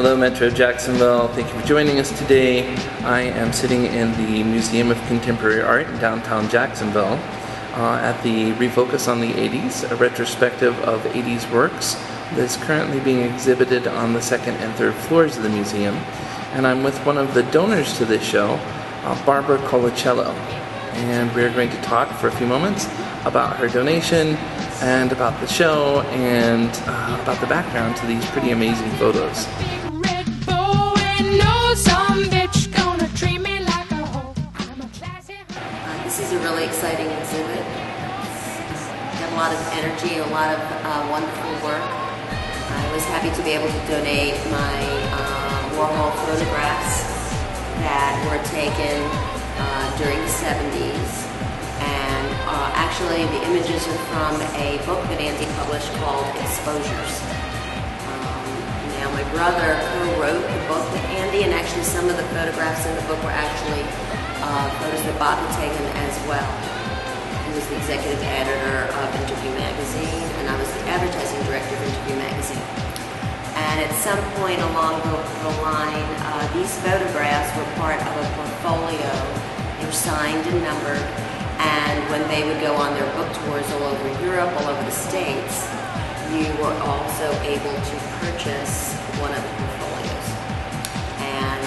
Hello Metro Jacksonville, thank you for joining us today. I am sitting in the Museum of Contemporary Art in downtown Jacksonville at the Refocus on the 80s, a retrospective of 80s works that is currently being exhibited on the second and third floors of the museum. And I'm with one of the donors to this show, Barbara Colaciello. And we're going to talk for a few moments about her donation and about the show and about the background to these pretty amazing photos. This is a really exciting exhibit. It's got a lot of energy, a lot of wonderful work. I was happy to be able to donate my Warhol photographs that were taken during the 70s. And actually the images are from a book that Andy published called Exposures. Now my brother co-wrote the book with Andy, and actually some of the photographs in the book were actually photos that Bob had taken as well. He was the executive editor of Interview magazine, and I was the advertising director of Interview magazine. And at some point along the line, these photographs were part of a portfolio. They were signed and numbered, and when they would go on their book tours all over Europe, all over the States, you were also able to purchase one of the portfolios. And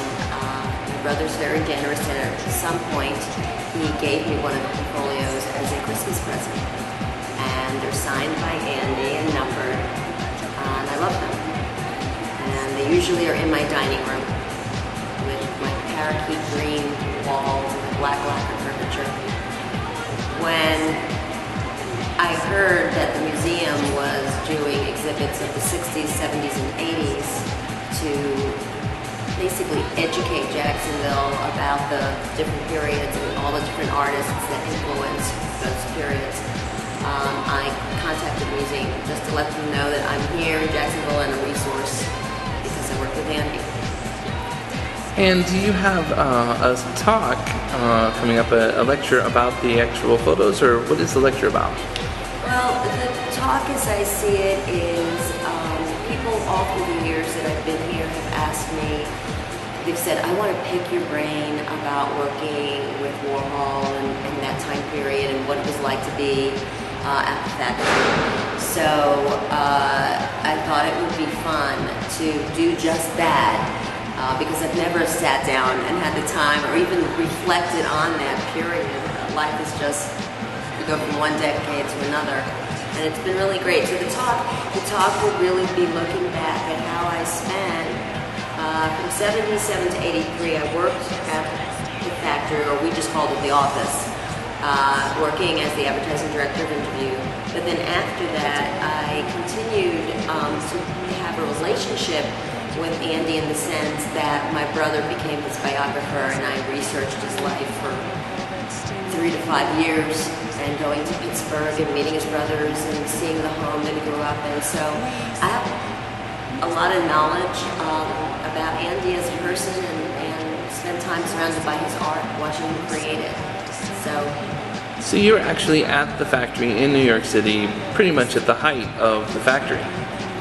my brother's very generous, and at some point he gave me one of the portfolios as a Christmas present. And they're signed by Andy and numbered, and I love them. And they usually are in my dining room with my parakeet green walls and black lacquer furniture. When I heard that the museum was doing exhibits of the 60s, 70s, and 80s to basically educate Jacksonville about the different periods and all the different artists that influenced those periods, I contacted the museum just to let them know that I'm here in Jacksonville and a resource because I work with Andy. And do you have a talk coming up, a lecture about the actual photos, or what is the lecture about? Well, the talk as I see it is people all through the years that I've been here have asked me, they've said, I want to pick your brain about working with Warhol and that time period and what it was like to be at the factory. So I thought it would be fun to do just that. Because I've never sat down and had the time or even reflected on that period. Life is just, you go from one decade to another, and it's been really great. So the talk will really be looking back at how I spent from 77 to 83. I worked at the factory, or we just called it the office, working as the advertising director of Interview. But then after that, I continued to have a relationship with Andy in the sense that my brother became his biographer, and I researched his life for 3 to 5 years, and going to Pittsburgh and meeting his brothers and seeing the home that he grew up in. So I have a lot of knowledge about Andy as a person, and spend time surrounded by his art, watching him create it. So you were actually at the factory in New York City, pretty much at the height of the factory.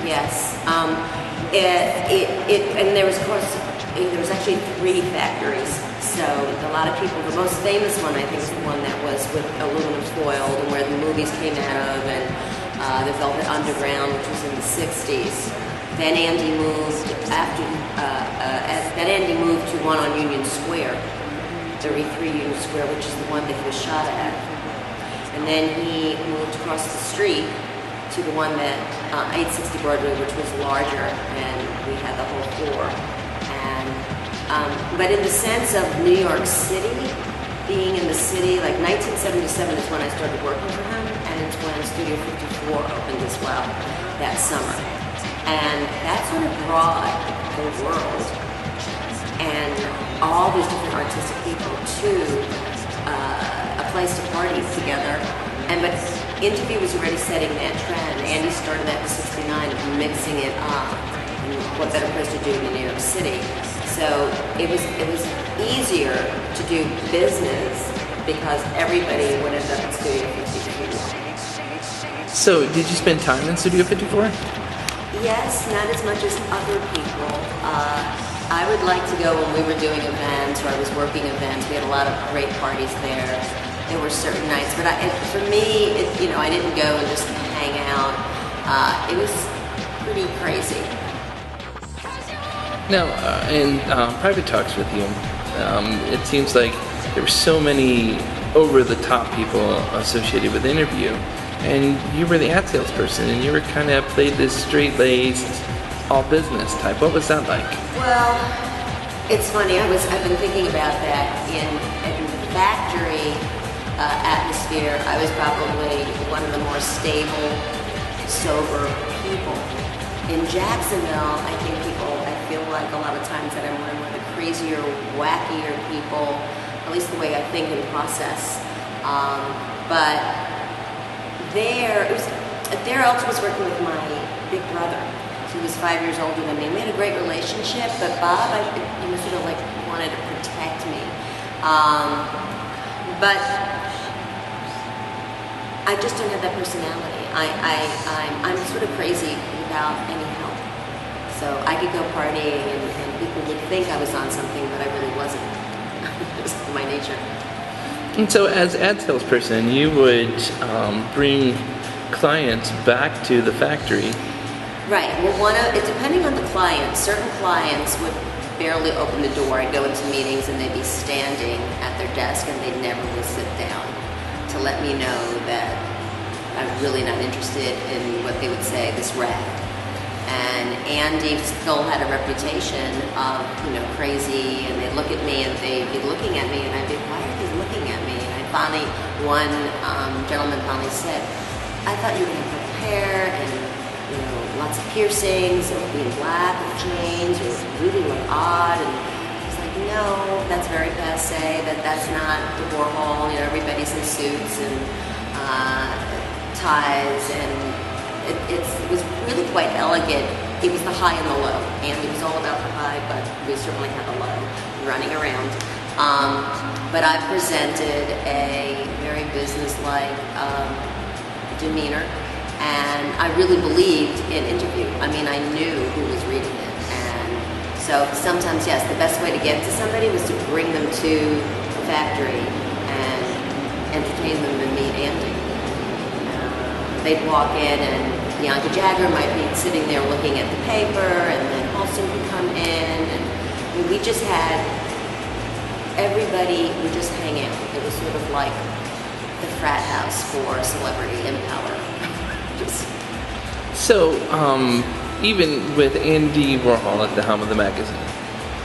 Yes. And there was, of course, there was actually 3 factories. So a lot of people, the most famous one I think is the one that was with aluminum foil and where the movies came out of, and the Velvet Underground, which was in the 60s. Then Andy moved Andy moved to one on Union Square, 33 Union Square, which is the one that he was shot at. And then he moved across the street to the one that 860 Broadway, which was larger, and we had the whole floor. And but in the sense of New York City, being in the city, like 1977 is when I started working for him, and it's when Studio 54 opened as well that summer. And that sort of brought the world and all these different artistic people to a place to party together. But Interview was already setting that trend. Andy started that in '69, mixing it up. And what better place to do it in New York City? So it was easier to do business because everybody would end up in Studio 54. So did you spend time in Studio 54? Yes, not as much as other people. I would like to go when we were doing events, or I was working events. We had a lot of great parties there. There were certain nights, but for me, I didn't go and just hang out. It was pretty crazy. Now, in private talks with you, it seems like there were so many over-the-top people associated with the interview, and you were the ad salesperson, and you were kind of played this straight-laced, all-business type. What was that like? Well, it's funny. I've been thinking about that in the factory atmosphere. I was probably one of the more stable, sober people. In Jacksonville, I feel like a lot of times that I'm one of the crazier, wackier people, at least the way I think and process. But there I also was working with my big brother. He was 5 years older than me. We had a great relationship, but Bob, sort of like wanted to protect me. But I just don't have that personality. I'm sort of crazy without any help. So I could go partying and people would think I was on something, but I really wasn't. It's my nature. And so as ad salesperson, you would bring clients back to the factory. Right. Well, depending on the client, certain clients would barely open the door. I'd go into meetings and they'd be standing at their desk and they'd never would sit down to let me know that I'm really not interested in what they would say, this rag. And Andy still had a reputation of, crazy, and they'd look at me and they'd be looking at me and I'd be, why are they looking at me? And one gentleman finally said, I thought you were going to have hair and lots of piercings, or being black, or chains, or really odd. And he's like, no, that's very passe. That's not the Warhol. Everybody's in suits and ties, and it was really quite elegant. It was the high and the low, and it was all about the high, but we certainly had the low running around. But I presented a very business-like demeanor. And I really believed in interview. I knew who was reading it. And so sometimes, yes, the best way to get to somebody was to bring them to the factory and entertain them and meet Andy. They'd walk in and Bianca Jagger might be sitting there looking at the paper, and then Halston would come in. And we just had, everybody would just hang out. It was sort of like the frat house for celebrity and power. So, even with Andy Warhol at the helm of the magazine,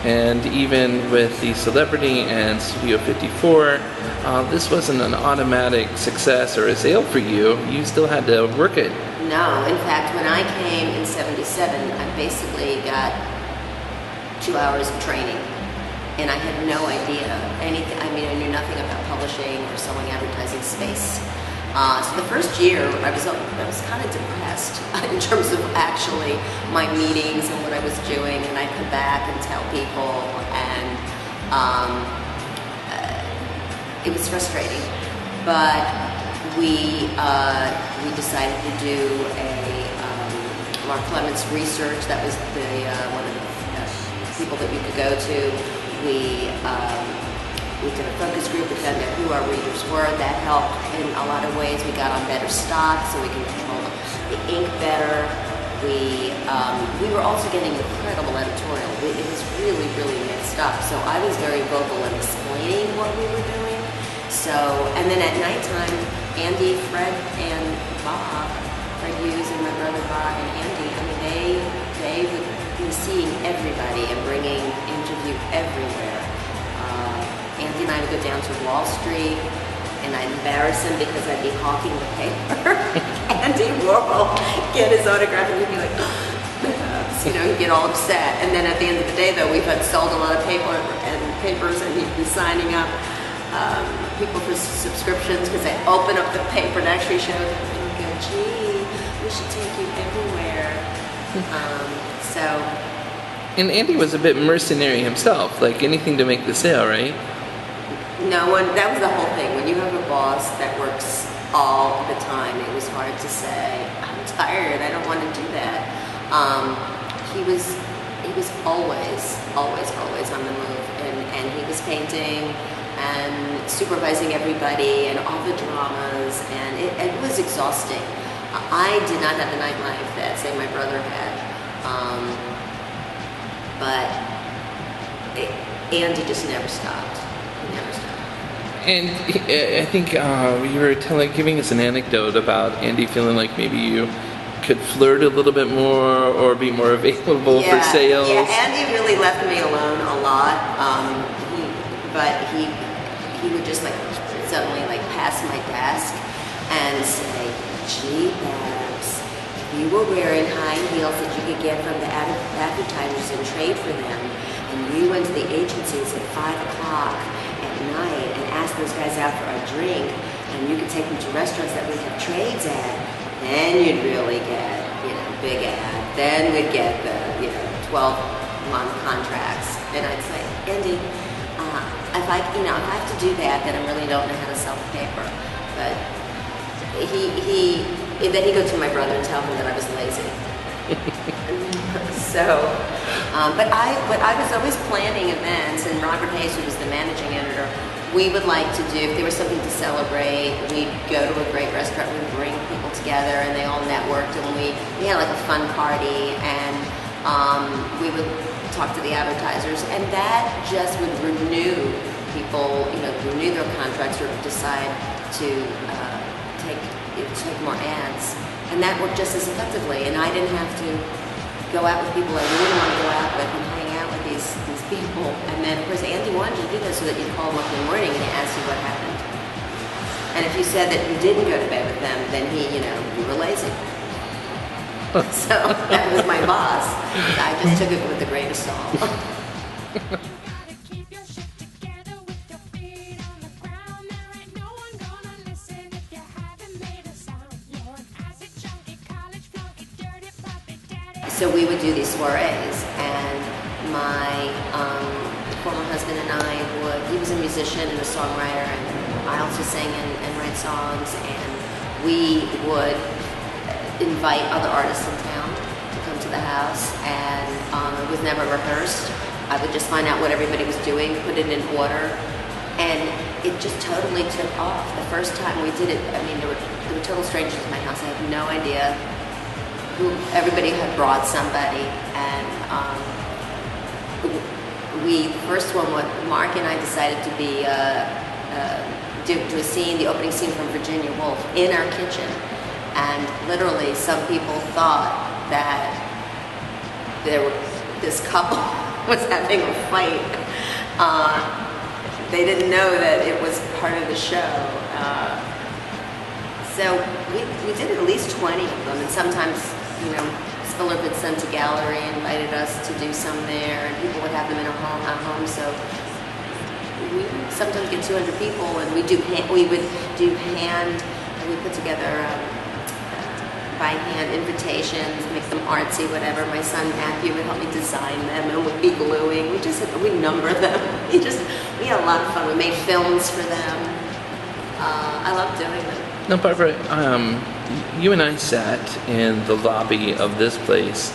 and even with the Celebrity and Studio 54, this wasn't an automatic success or a sale for you. You still had to work it. No, in fact, when I came in '77, I basically got 2 hours of training, and I had no idea anything. I knew nothing about publishing or selling advertising space. So the first year, I was kind of depressed in terms of actually my meetings and what I was doing, and I'd come back and tell people, and it was frustrating. But we decided to do a Mark Clements research. That was one of the people that you could go to. We did a focus group. We found out who our readers were. That helped in a lot of ways. We got on better stock so we can control the ink better. We were also getting incredible editorial. It was really, really mixed up. So I was very vocal in explaining what we were doing. So, and then at nighttime, Andy, Fred, and Bob, Fred Hughes and my brother Bob and Andy, they would be seeing everybody and bringing interview everywhere. Andy and I would go down to Wall Street, and I'd embarrass him because I'd be hawking the paper. Andy Warhol get his autograph, and he'd be like, he'd get all upset. And then at the end of the day, though, we've had sold a lot of papers, and he'd be signing up people for subscriptions because they open up the paper and actually show them and go, gee, we should take you everywhere. And Andy was a bit mercenary himself, like anything to make the sale, right? No one, that was the whole thing. When you have a boss that works all the time, it was hard to say, I'm tired, I don't want to do that. He was always on the move, and he was painting and supervising everybody and all the dramas, and it was exhausting. I did not have the nightlife that, say, my brother had, but Andy just never stopped. He never stopped. And I think you were giving us an anecdote about Andy feeling like maybe you could flirt a little bit more or be more available for sales. Yeah, Andy really left me alone a lot. He would just suddenly pass my desk and say, "Gee, Babs, if you were wearing high heels that you could get from the advertisers and trade for them, and you went to the agencies at 5 o'clock at night and asked those guys out for a drink, and you could take them to restaurants that we have trades at, then you'd really get, big ad. Then we'd get the, 12-month contracts." And I'd say, "Andy, if I have to do that, then I really don't know how to sell the paper." But then he'd go to my brother and tell him that I was lazy. So, but I was always planning events, and Robert Hayes, who was the managing editor, we would like to do, if there was something to celebrate, we'd go to a great restaurant, we'd bring people together, and they all networked, and we had a fun party, and we would talk to the advertisers, and that just would renew people, renew their contracts or decide to take more ads, and that worked just as effectively. And I didn't have to go out with people I wouldn't want to go out with and hang out with these people. And then, of course, Andy wanted you to do that so that you'd call him up in the morning and he asked you what happened. And if you said that you didn't go to bed with them, then you were lazy. So that was my boss. I just took it with a grain of salt. So we would do these soirees, and my former husband and I he was a musician and a songwriter, and I also sang and write songs, and we would invite other artists in town to come to the house, and it was never rehearsed. I would just find out what everybody was doing, put it in order, and it just totally took off. The first time we did it, there were total strangers in my house. I had no idea. Everybody had brought somebody, and the first one, Mark and I decided to be do a scene, the opening scene from Virginia Woolf, in our kitchen, and literally some people thought that this couple was having a fight. They didn't know that it was part of the show. So we did at least 20 of them, and sometimes, Spiller Vincent Gallery invited us to do some there, and people would have them in our home. So we would sometimes get 200 people, and we put together by hand invitations, make them artsy, whatever. My son Matthew would help me design them, and we'd be gluing. We number them. We had a lot of fun. We made films for them. I love doing them. Now, Barbara, you and I sat in the lobby of this place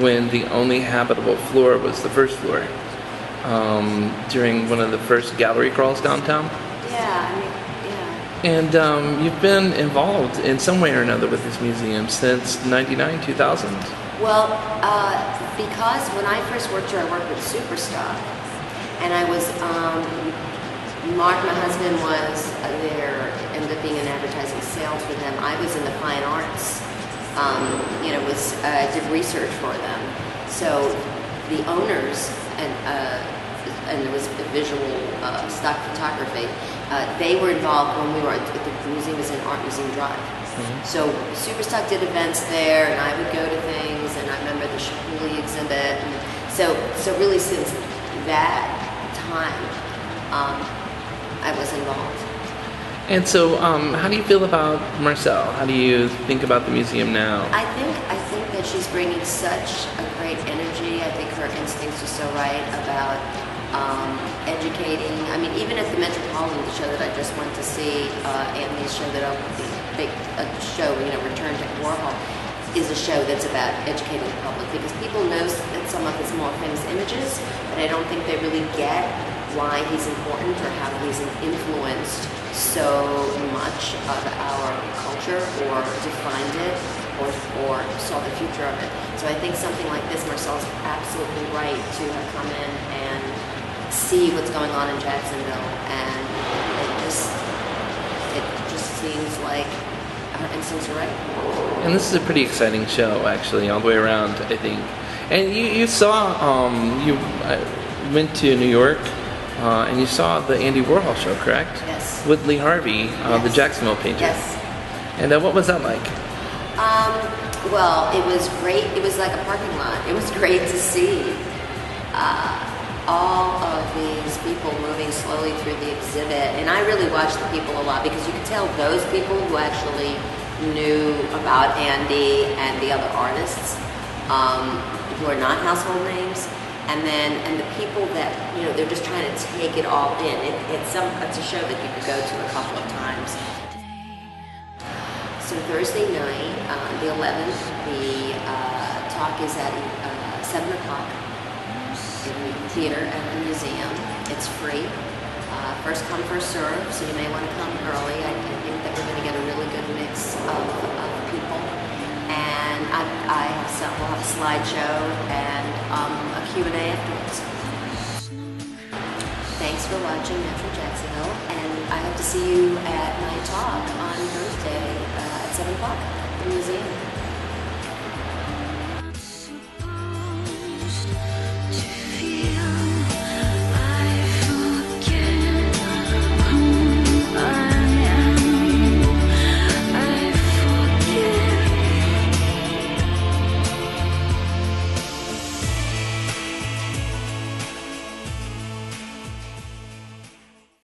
when the only habitable floor was the first floor, during one of the first gallery crawls downtown. Yeah. And you've been involved in some way or another with this museum since 99, 2000? Well, because when I first worked here, I worked with Superstock, and I was, Mark, my husband, was there, ended up being in advertising sales for them. I was in the fine arts, did research for them. So the owners, and there was visual stock photography, they were involved when we were at the museum. Was in Art Museum Drive. Mm-hmm. So Superstock did events there, and I would go to things, and I remember the Shapuli exhibit. And so really since that time, I was involved. And so, how do you feel about Marcelle? How do you think about the museum now? I think that she's bringing such a great energy. I think her instincts are so right about educating. Even at the Metropolitan, the show that I just went to see, Anthony's show that opened, the big show, Return to Warhol. is a show that's about educating the public, because people know that some of his more famous images, but I don't think they really get why he's important or how he's influenced so much of our culture or defined it or saw the future of it. So I think something like this, Marcel's absolutely right to have come in and see what's going on in Jacksonville, and it just seems like our instincts are right. And this is a pretty exciting show, actually, all the way around, I think. And you saw, you went to New York, and you saw the Andy Warhol show, correct? Yes. With Lee Harvey, yes. the Jacksonville painter. Yes. And what was that like? Well, it was great. It was like a parking lot. It was great to see all of these people moving slowly through the exhibit. And I really watched the people a lot, because you could tell those people who actually knew about Andy and the other artists, who are not household names, and the people that, you know, they're just trying to take it all in. It's a show that you could go to a couple of times. So Thursday night, the 11th, the talk is at 7 o'clock in the theater at the museum. It's free. First come, first serve, so you may want to come early. I think that we're going to get a really good mix of people. And we'll have a slideshow and a Q&A afterwards. Thanks for watching Metro Jacksonville, and I hope to see you at my talk on Thursday at 7 o'clock at the museum.